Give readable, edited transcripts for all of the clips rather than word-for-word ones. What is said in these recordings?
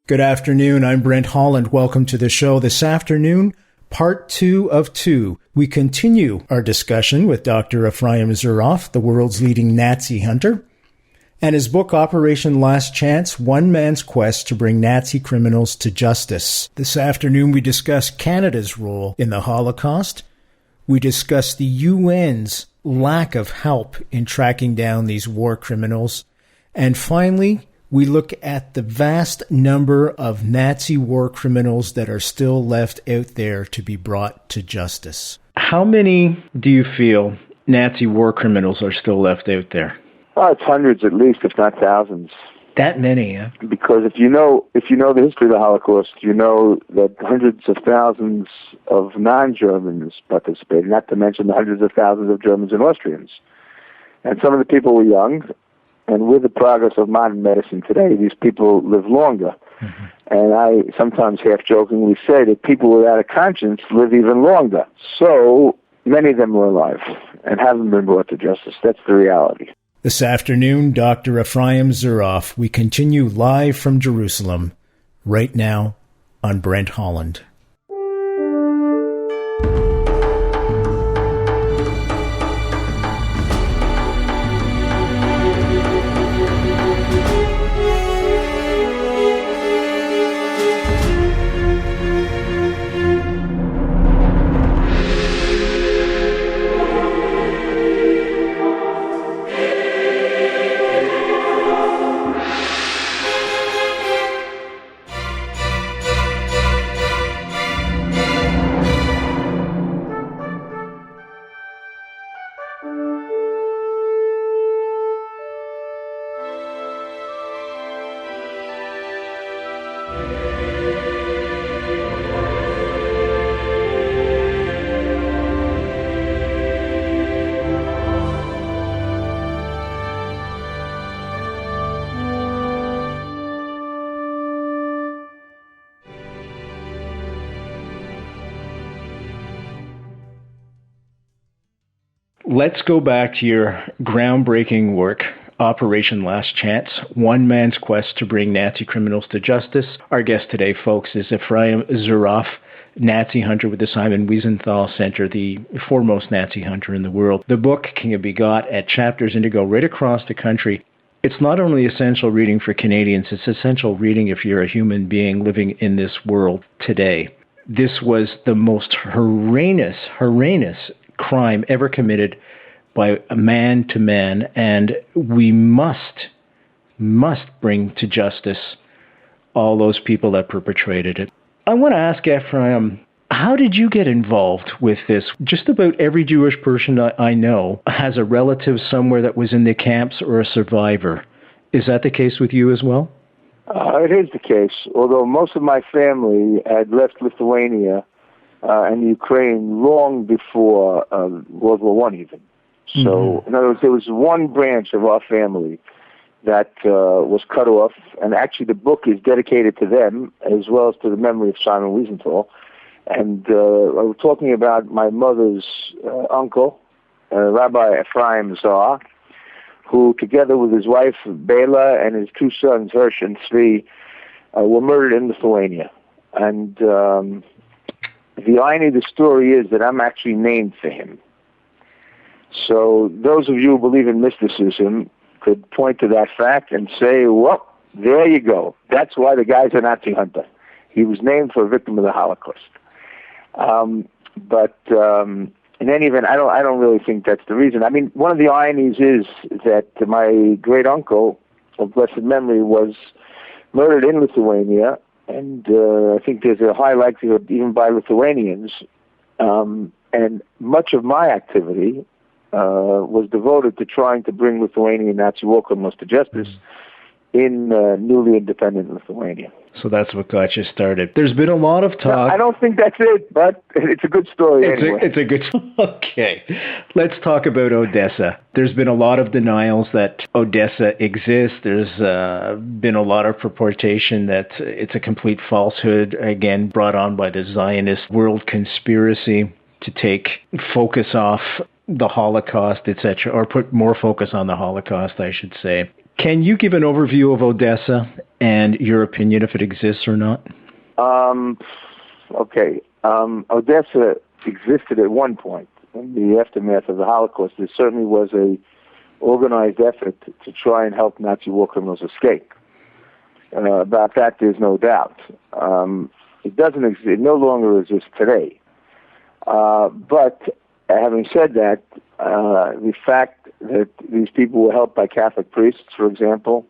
Good afternoon. I'm Brent, Holland. Welcome to the show this afternoon, part 2 of 2. We continue our discussion with Dr. Efraim Zuroff, the world's leading Nazi hunter, and his book, Operation Last Chance, One Man's Quest to Bring Nazi Criminals to Justice. This afternoon, we discuss Canada's role in the Holocaust. We discuss the UN's lack of help in tracking down these war criminals. And finally, we look at the vast number of Nazi war criminals that are still left out there to be brought to justice. How many do you feel Nazi war criminals are still left out there? Oh, it's hundreds at least, if not thousands. That many, yeah? Because if you know the history of the Holocaust, you know that hundreds of thousands of non-Germans participated, not to mention the hundreds of thousands of Germans and Austrians. And some of the people were young. And with the progress of modern medicine today, these people live longer. Mm-hmm. And I sometimes half-jokingly say that people without a conscience live even longer. So many of them were alive and haven't been brought to justice. That's the reality. This afternoon, Dr. Efraim Zuroff. We continue live from Jerusalem, right now on Brent, Holland. Let's go back to your groundbreaking work, Operation Last Chance, One Man's Quest to Bring Nazi Criminals to Justice. Our guest today, folks, is Efraim Zuroff, Nazi hunter with the Simon Wiesenthal Center, the foremost Nazi hunter in the world. The book can be got at Chapters Indigo right across the country. It's not only essential reading for Canadians, it's essential reading if you're a human being living in this world today. This was the most heinous crime ever committed by a man to man, and we must bring to justice all those people that perpetrated it. I want to ask Efraim, how did you get involved with this? Just about every Jewish person I know has a relative somewhere that was in the camps or a survivor. Is that the case with you as well? It is the case, although most of my family had left Lithuania and Ukraine long before World War I even. So, in other words, there was one branch of our family that was cut off, and actually the book is dedicated to them as well as to the memory of Simon Wiesenthal. And I was talking about my mother's uncle, Rabbi Efraim Zar, who together with his wife Bela and his two sons, Hirsch and Tzvi, were murdered in Lithuania. And the irony of the story is that I'm actually named for him. So those of you who believe in mysticism could point to that fact and say, well, there you go. That's why the guy's a Nazi hunter. He was named for a victim of the Holocaust. But in any event, I don't really think that's the reason. I mean, one of the ironies is that my great uncle of blessed memory was murdered in Lithuania, and I think there's a high likelihood even by Lithuanians. And much of my activity was devoted to trying to bring Lithuanian Nazi war criminals to justice in newly independent Lithuania. So that's what got you started. There's been a lot of talk. No, I don't think that's it, but it's a good story anyway. It's a good Okay. Let's talk about Odessa. There's been a lot of denials that Odessa exists. There's been a lot of purportation that it's a complete falsehood, again, brought on by the Zionist world conspiracy to take focus off the Holocaust, etc., or put more focus on the Holocaust, I should say. Can you give an overview of Odessa and your opinion if it exists or not? Okay. Odessa existed at one point in the aftermath of the Holocaust. There certainly was a organized effort to try and help Nazi war criminals escape. About that, there's no doubt. It doesn't exist. It no longer exists today. But having said that, the fact that these people were helped by Catholic priests, for example,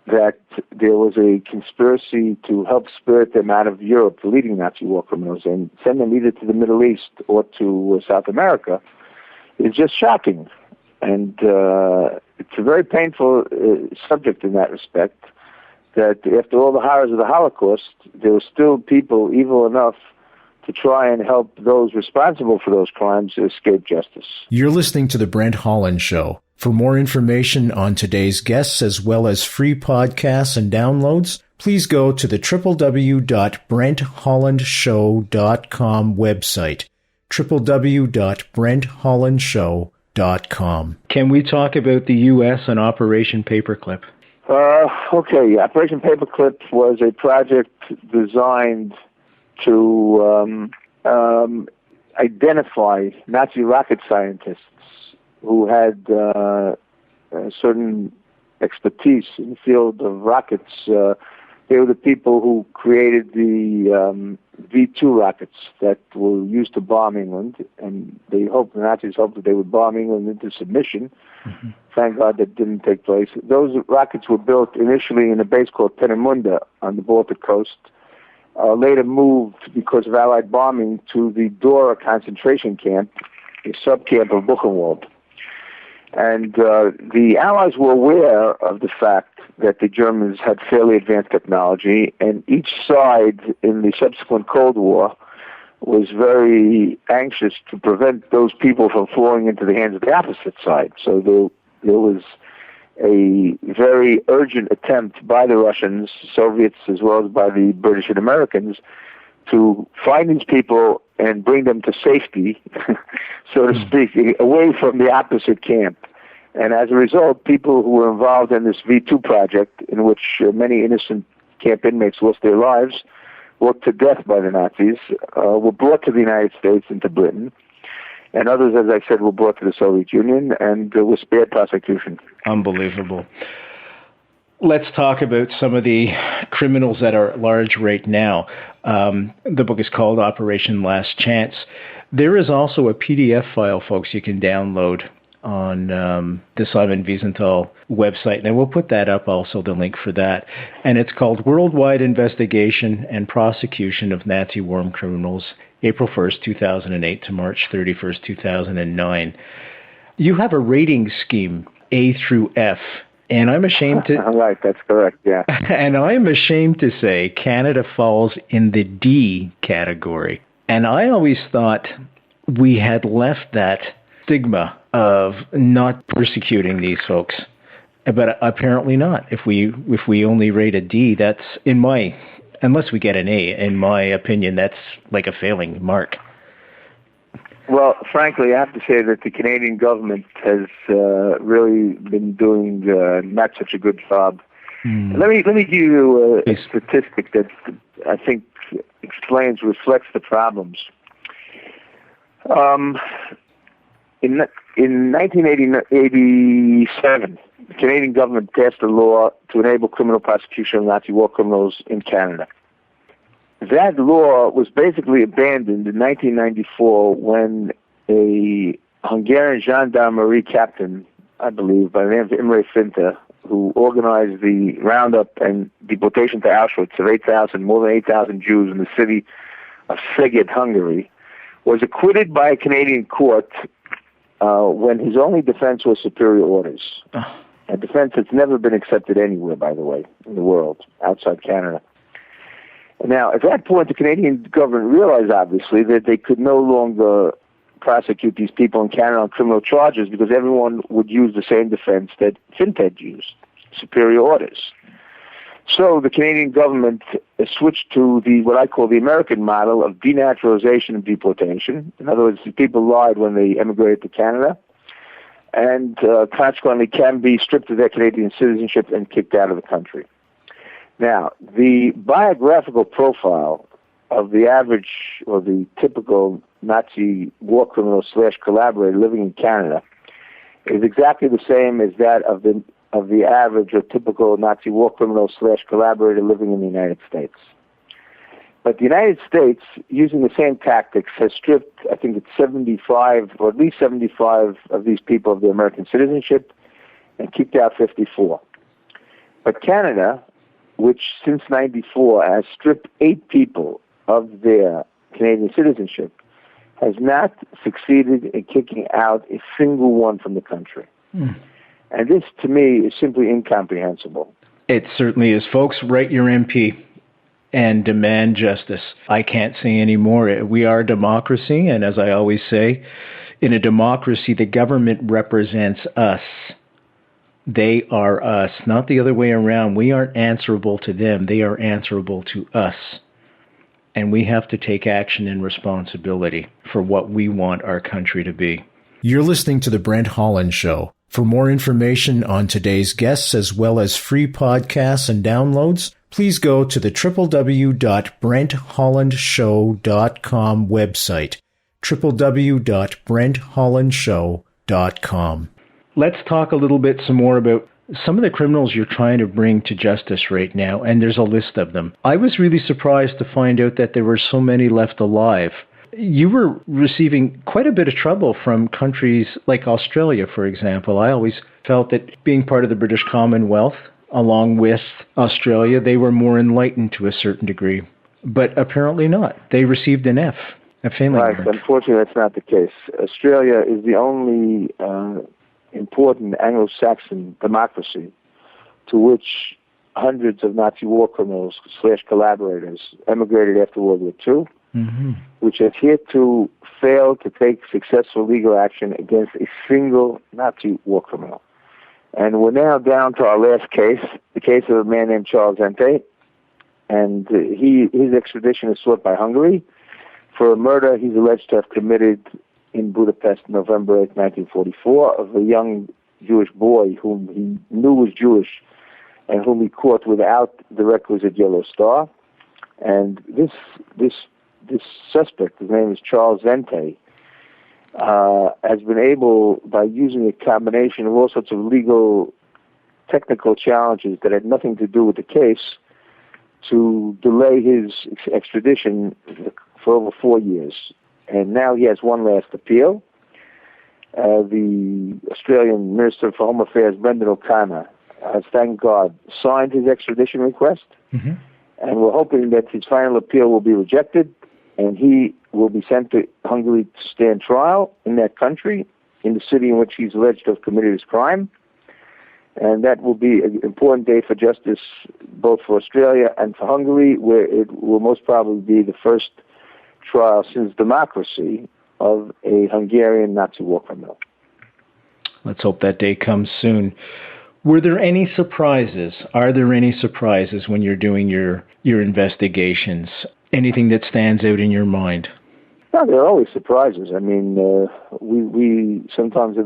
that there was a conspiracy to help spirit them out of Europe, the leading Nazi war criminals, and send them either to the Middle East or to South America, is just shocking. And it's a very painful subject in that respect, that after all the horrors of the Holocaust, there were still people evil enough to try and help those responsible for those crimes escape justice. You're listening to The Brent Holland Show. For more information on today's guests, as well as free podcasts and downloads, please go to the www.brenthollandshow.com website, www.brenthollandshow.com. Can we talk about the U.S. and Operation Paperclip? Okay. Operation Paperclip was a project designed to identify Nazi rocket scientists who had certain expertise in the field of rockets. They were the people who created the V-2 rockets that were used to bomb England, and the Nazis hoped that they would bomb England into submission. Mm-hmm. Thank God that didn't take place. Those rockets were built initially in a base called Peenemünde on the Baltic coast, later moved because of Allied bombing to the Dora concentration camp, a subcamp of Buchenwald. And the Allies were aware of the fact that the Germans had fairly advanced technology, and each side in the subsequent Cold War was very anxious to prevent those people from falling into the hands of the opposite side. So there was a very urgent attempt by the Russians, Soviets, as well as by the British and Americans, to find these people and bring them to safety, so to speak, away from the opposite camp. And as a result, people who were involved in this V-2 project, in which many innocent camp inmates lost their lives, worked to death by the Nazis, were brought to the United States and to Britain. And others, as I said, were brought to the Soviet Union and were spared prosecution. Unbelievable. Let's talk about some of the criminals that are at large right now. The book is called Operation Last Chance. There is also a PDF file, folks, you can download on the Simon Wiesenthal website, and we'll put that up also, the link for that. And it's called Worldwide Investigation and Prosecution of Nazi War Criminals, April 1st, 2008 to March 31st, 2009. You have a rating scheme, A through F, and I'm ashamed to... Right, that's correct, yeah. And I'm ashamed to say Canada falls in the D category. And I always thought we had left that stigma of not persecuting these folks, but apparently not. If we only rate a D, that's unless we get an A, in my opinion, that's like a failing mark. Well, frankly, I have to say that the Canadian government has really been doing not such a good job. Let me give you a statistic that I think reflects the problems. In 1987, the Canadian government passed a law to enable criminal prosecution of Nazi war criminals in Canada. That law was basically abandoned in 1994 when a Hungarian gendarmerie captain, I believe, by the name of Imre Finta, who organized the roundup and deportation to Auschwitz of more than 8,000 Jews in the city of Szeged, Hungary, was acquitted by a Canadian court when his only defense was superior orders. A defense that's never been accepted anywhere, by the way, in the world, outside Canada. Now, at that point, the Canadian government realized, obviously, that they could no longer prosecute these people in Canada on criminal charges because everyone would use the same defense that Finta had used, superior orders. So the Canadian government switched to what I call the American model of denaturalization and deportation. In other words, people lied when they emigrated to Canada, and consequently can be stripped of their Canadian citizenship and kicked out of the country. Now, the biographical profile of the average or the typical Nazi war criminal / collaborator living in Canada is exactly the same as that of the average or typical Nazi war criminal / collaborator living in the United States. But the United States, using the same tactics, has stripped, I think it's 75, or at least 75 of these people of their American citizenship and kicked out 54. But Canada, which since 94 has stripped 8 people of their Canadian citizenship, has not succeeded in kicking out a single one from the country. And this, to me, is simply incomprehensible. It certainly is. Folks, write your MP and demand justice. I can't say any more. We are a democracy, and as I always say, in a democracy, the government represents us. They are us, not the other way around. We aren't answerable to them. They are answerable to us. And we have to take action and responsibility for what we want our country to be. You're listening to The Brent Holland Show. For more information on today's guests, as well as free podcasts and downloads, please go to the www.brenthollandshow.com website, www.brenthollandshow.com. Let's talk a little bit some more about some of the criminals you're trying to bring to justice right now, and there's a list of them. I was really surprised to find out that there were so many left alive. You were receiving quite a bit of trouble from countries like Australia, for example. I always felt that being part of the British Commonwealth, along with Australia, they were more enlightened to a certain degree. But apparently not. They received an F, a failing mark. Right, unfortunately that's not the case. Australia is the only important Anglo-Saxon democracy to which hundreds of Nazi war criminals / collaborators emigrated after World War II, which has hitherto failed to take successful legal action against a single Nazi war criminal. And we're now down to our last case, the case of a man named Charles Zente, and his extradition is sought by Hungary for a murder he's alleged to have committed in Budapest, November 8, 1944, of a young Jewish boy whom he knew was Jewish and whom he caught without the requisite yellow star. And this suspect, his name is Charles Zente, has been able, by using a combination of all sorts of legal, technical challenges that had nothing to do with the case, to delay his extradition for over 4 years. And now he has one last appeal. The Australian Minister for Home Affairs, Brendan O'Connor, has, thank God, signed his extradition request. And we're hoping that his final appeal will be rejected and he will be sent to Hungary to stand trial in that country, in the city in which he's alleged to have committed his crime. And that will be an important day for justice, both for Australia and for Hungary, where it will most probably be the first trial since democracy of a Hungarian Nazi war criminal. Let's hope that day comes soon. Were there any surprises? Are there any surprises when you're doing your investigations? Anything that stands out in your mind? No, there are always surprises. I mean, we sometimes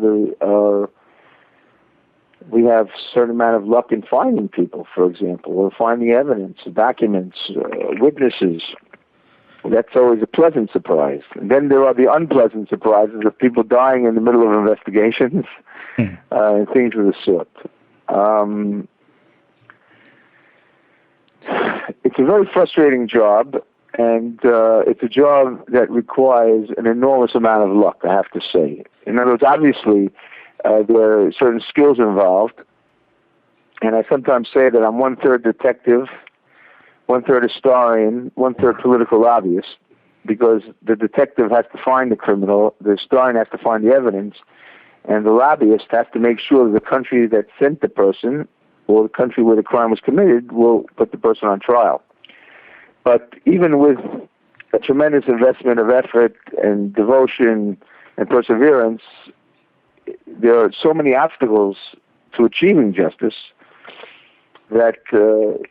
we have a certain amount of luck in finding people, for example, or finding evidence, documents, witnesses. That's always a pleasant surprise. And then there are the unpleasant surprises of people dying in the middle of investigations and things of the sort. It's a very frustrating job, and it's a job that requires an enormous amount of luck, I have to say. In other words, obviously, there are certain skills involved, and I sometimes say that I'm 1/3 detective, 1/3 historian, 1/3 political lobbyist, because the detective has to find the criminal, the historian has to find the evidence, and the lobbyist has to make sure that the country that sent the person or the country where the crime was committed will put the person on trial. But even with a tremendous investment of effort and devotion and perseverance, there are so many obstacles to achieving justice that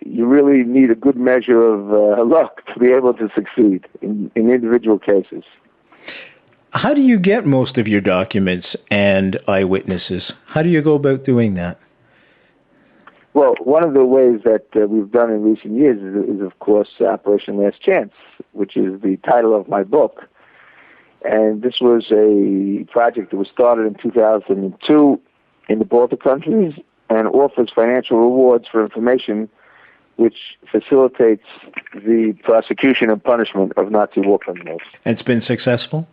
you really need a good measure of luck to be able to succeed in individual cases. How do you get most of your documents and eyewitnesses? How do you go about doing that? Well, one of the ways that we've done in recent years is, of course, Operation Last Chance, which is the title of my book. And this was a project that was started in 2002 in the Baltic countries and offers financial rewards for information which facilitates the prosecution and punishment of Nazi war criminals. And it's been successful?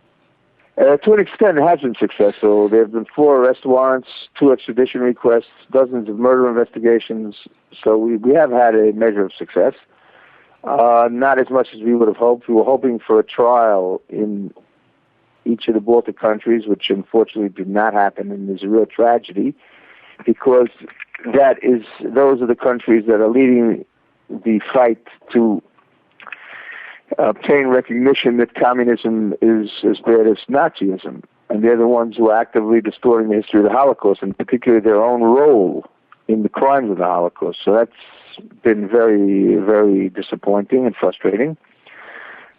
To an extent, it has been successful. There have been 4 arrest warrants, 2 extradition requests, dozens of murder investigations. So we have had a measure of success. Not as much as we would have hoped. We were hoping for a trial in each of the Baltic countries, which unfortunately did not happen, and is a real tragedy, because those are the countries that are leading the fight to obtain recognition that communism is as bad as Nazism, and they're the ones who are actively distorting the history of the Holocaust, and particularly their own role in the crimes of the Holocaust. So that's been very, very disappointing and frustrating.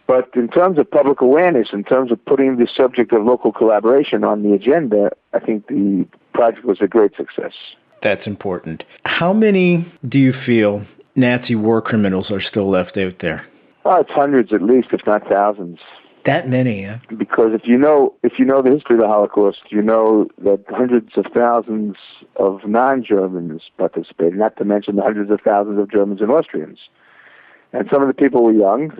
But in terms of public awareness, in terms of putting the subject of local collaboration on the agenda, I think the project was a great success. That's important. How many do you feel Nazi war criminals are still left out there? Oh, it's hundreds at least, if not thousands. That many, yeah? Because if you know the history of the Holocaust, you know that hundreds of thousands of non-Germans participated, not to mention the hundreds of thousands of Germans and Austrians. And some of the people were young,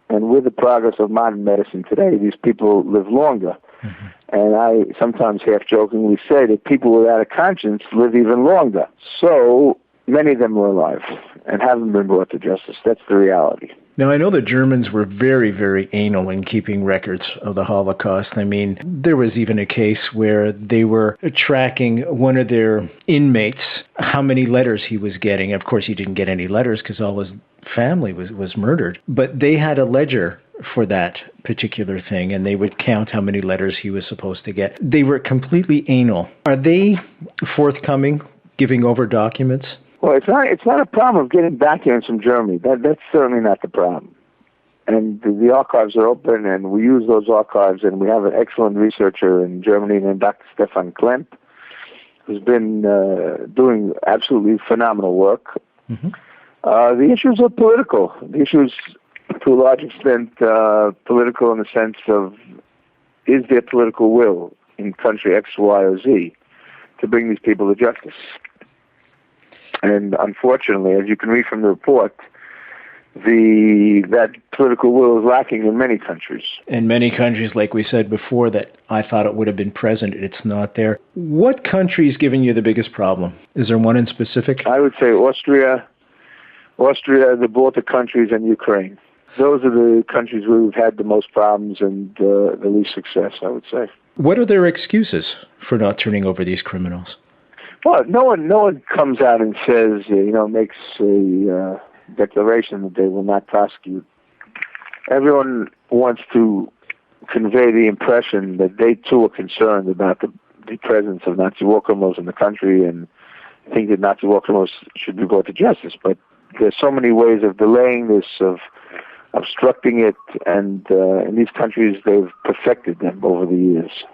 and with the progress of modern medicine today, these people live longer. Mm-hmm. And I sometimes half-jokingly say that people without a conscience live even longer. So many of them were alive and haven't been brought to justice. That's the reality. Now, I know the Germans were very, very anal in keeping records of the Holocaust. I mean, there was even a case where they were tracking one of their inmates, how many letters he was getting. Of course, he didn't get any letters because all his family was murdered. But they had a ledger for that particular thing, and they would count how many letters he was supposed to get. They were completely anal. Are they forthcoming, giving over documents? Well, it's not a problem of getting documents from Germany. That's certainly not the problem. And the archives are open, and we use those archives, and we have an excellent researcher in Germany named Dr. Stefan Klemp, who's been doing absolutely phenomenal work. Mm-hmm. The issues are political. The issues, to a large extent, political in the sense of, is there political will in country X, Y, or Z to bring these people to justice? And unfortunately, as you can read from the report, that political will is lacking in many countries. In many countries, like we said before, that I thought it would have been present, it's not there. What country is giving you the biggest problem? Is there one in specific? I would say Austria, the Baltic countries, and Ukraine. Those are the countries where we've had the most problems and the least success, I would say. What are their excuses for not turning over these criminals? Well, no one comes out and says, makes a declaration that they will not prosecute. Everyone wants to convey the impression that they too are concerned about the presence of Nazi war criminals in the country and think that Nazi war criminals should be brought to justice. But there's so many ways of delaying this, of obstructing it, and in these countries they've perfected them over the years.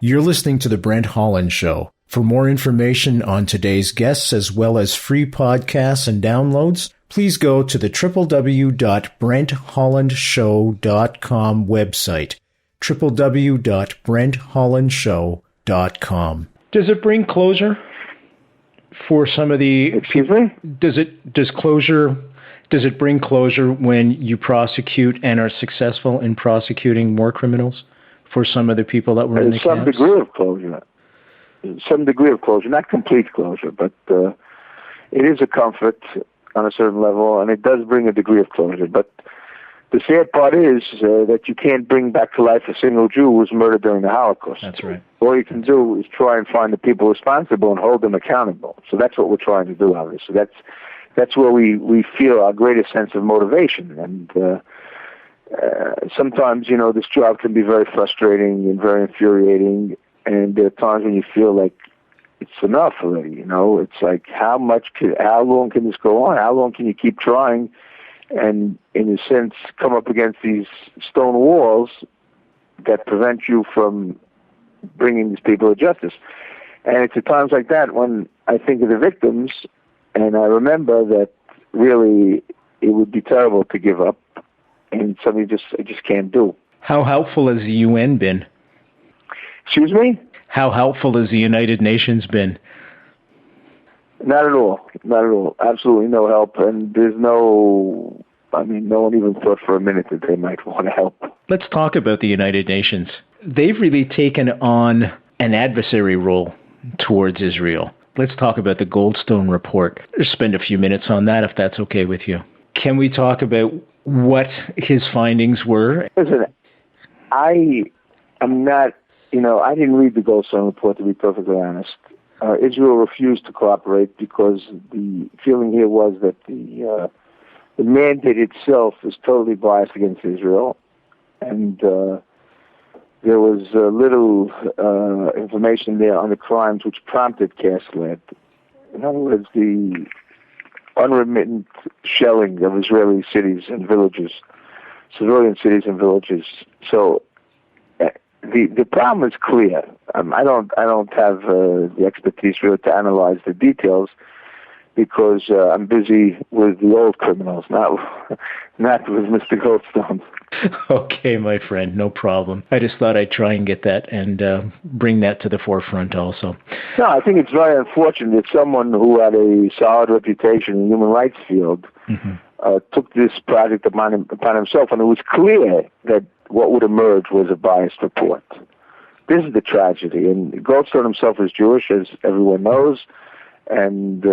You're listening to The Brent Holland Show. For more information on today's guests, as well as free podcasts and downloads, please go to the www.brenthollandshow.com website, www.brenthollandshow.com. Does it bring closure for some of the... Excuse me? Does it bring closure when you prosecute and are successful in prosecuting war criminals for some of the people that were in the camps? Some degree of closure, not complete closure, but it is a comfort on a certain level, and it does bring a degree of closure. But the sad part is that you can't bring back to life a single Jew who was murdered during the Holocaust. That's right. All you can do is try and find the people responsible and hold them accountable. So that's what we're trying to do, obviously. That's where we feel our greatest sense of motivation. And sometimes, this job can be very frustrating and very infuriating. And there are times when you feel like it's enough already, It's like, how long can this go on? How long can you keep trying and, in a sense, come up against these stone walls that prevent you from bringing these people to justice. And it's at times like that when I think of the victims, and I remember that really it would be terrible to give up, and something I just can't do. How helpful has the UN been? Excuse me? How helpful has the United Nations been? Not at all. Not at all. Absolutely no help. And there's no one even thought for a minute that they might want to help. Let's talk about the United Nations. They've really taken on an adversary role towards Israel. Let's talk about the Goldstone report. Just spend a few minutes on that, if that's okay with you. Can we talk about what his findings were? Listen, I am not, I didn't read the Goldstone report, to be perfectly honest. Israel refused to cooperate because the feeling here was that the mandate itself is totally biased against Israel, and there was little information there on the crimes which prompted Gaslit. In other words, the unremittent shelling of Israeli cities and villages, civilian cities and villages. So the problem is clear. I don't have the expertise really to analyze the details because I'm busy with the old criminals, not with Mr. Goldstone. Okay, my friend, no problem. I just thought I'd try and get that and bring that to the forefront also. No, I think it's very unfortunate that someone who had a solid reputation in the human rights field took this project upon himself, and it was clear that what would emerge was a biased report. This is the tragedy, and Goldstone himself is Jewish, as everyone knows, and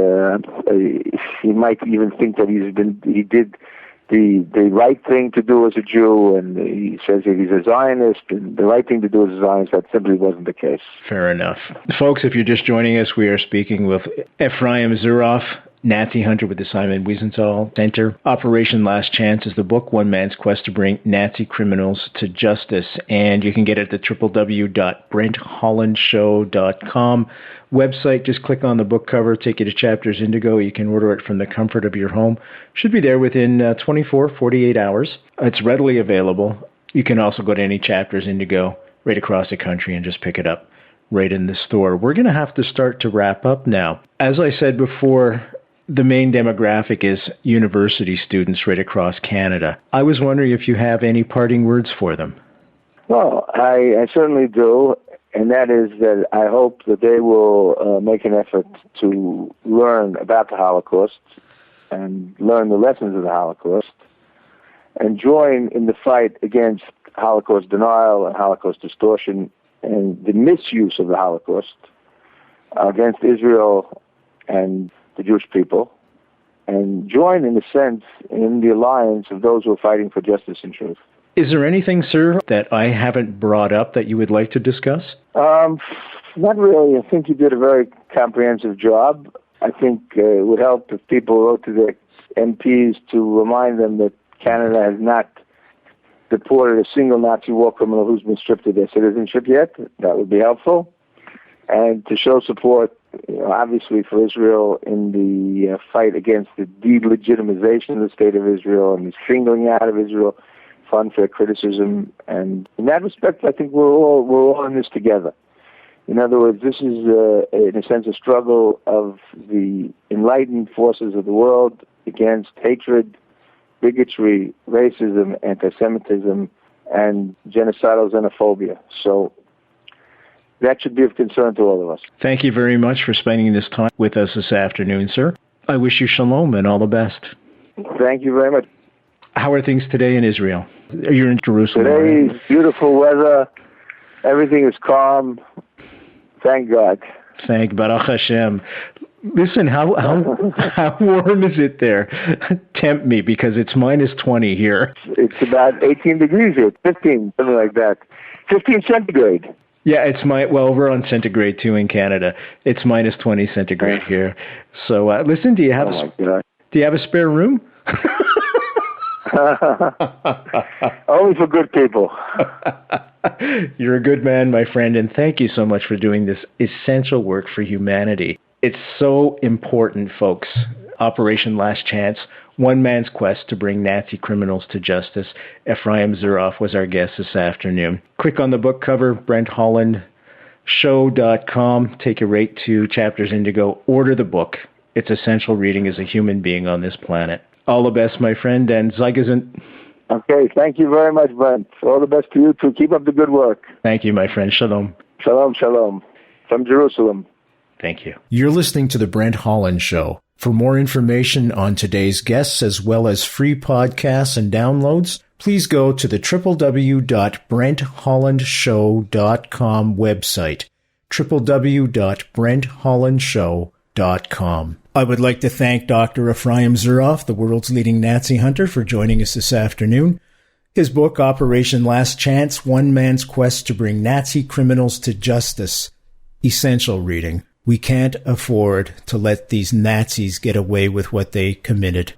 he might even think that he did the right thing to do as a Jew, and he says that he's a Zionist, and the right thing to do as a Zionist. That simply wasn't the case. Fair enough. Folks, if you're just joining us, we are speaking with Efraim Zuroff, Nazi hunter with the Simon Wiesenthal Center. Operation Last Chance is the book, One Man's Quest to Bring Nazi Criminals to Justice. And you can get it at the www.brenthollandshow.com website. Just click on the book cover, take you to Chapters Indigo. You can order it from the comfort of your home. Should be there within 48 hours. It's readily available. You can also go to any Chapters Indigo right across the country and just pick it up right in the store. We're going to have to start to wrap up now. As I said before, the main demographic is university students right across Canada. I was wondering if you have any parting words for them. Well, I certainly do, and that is that I hope that they will make an effort to learn about the Holocaust and learn the lessons of the Holocaust and join in the fight against Holocaust denial and Holocaust distortion and the misuse of the Holocaust against Israel and the Jewish people, and join, in a sense, in the alliance of those who are fighting for justice and truth. Is there anything, sir, that I haven't brought up that you would like to discuss? Not really. I think you did a very comprehensive job. I think it would help if people wrote to their MPs to remind them that Canada has not deported a single Nazi war criminal who's been stripped of their citizenship yet. That would be helpful. And to show support, obviously, for Israel in the fight against the delegitimization of the State of Israel and the singling out of Israel for unfair criticism. And in that respect, I think we're all in this together. In other words, this is, in a sense, a struggle of the enlightened forces of the world against hatred, bigotry, racism, anti-Semitism, and genocidal xenophobia. So that should be of concern to all of us. Thank you very much for spending this time with us this afternoon, sir. I wish you shalom and all the best. Thank you very much. How are things today in Israel? You're in Jerusalem. Today's beautiful weather. Everything is calm. Thank God. Thank Baruch Hashem. Listen, how warm is it there? Tempt me, because it's minus 20 here. It's about 18 degrees here, 15, something like that. 15 centigrade. Yeah, we're on centigrade too in Canada. It's minus 20 centigrade here. So, listen, do you have a spare room? Only for good people. You're a good man, my friend, and thank you so much for doing this essential work for humanity. It's so important, folks. Operation Last Chance, One Man's Quest to Bring Nazi Criminals to Justice. Efraim Zuroff was our guest this afternoon. Click on the book cover, Brent Holland, show.com. Take you right to Chapters Indigo. Order the book. It's essential reading as a human being on this planet. All the best, my friend, and Zeigesen. Okay, thank you very much, Brent. All the best to you, too. Keep up the good work. Thank you, my friend. Shalom. Shalom, shalom. From Jerusalem. Thank you. You're listening to The Brent Holland Show. For more information on today's guests, as well as free podcasts and downloads, please go to the www.brenthollandshow.com website, www.brenthollandshow.com. I would like to thank Dr. Efraim Zuroff, the world's leading Nazi hunter, for joining us this afternoon. His book, Operation Last Chance, One Man's Quest to Bring Nazi Criminals to Justice. Essential reading. We can't afford to let these Nazis get away with what they committed.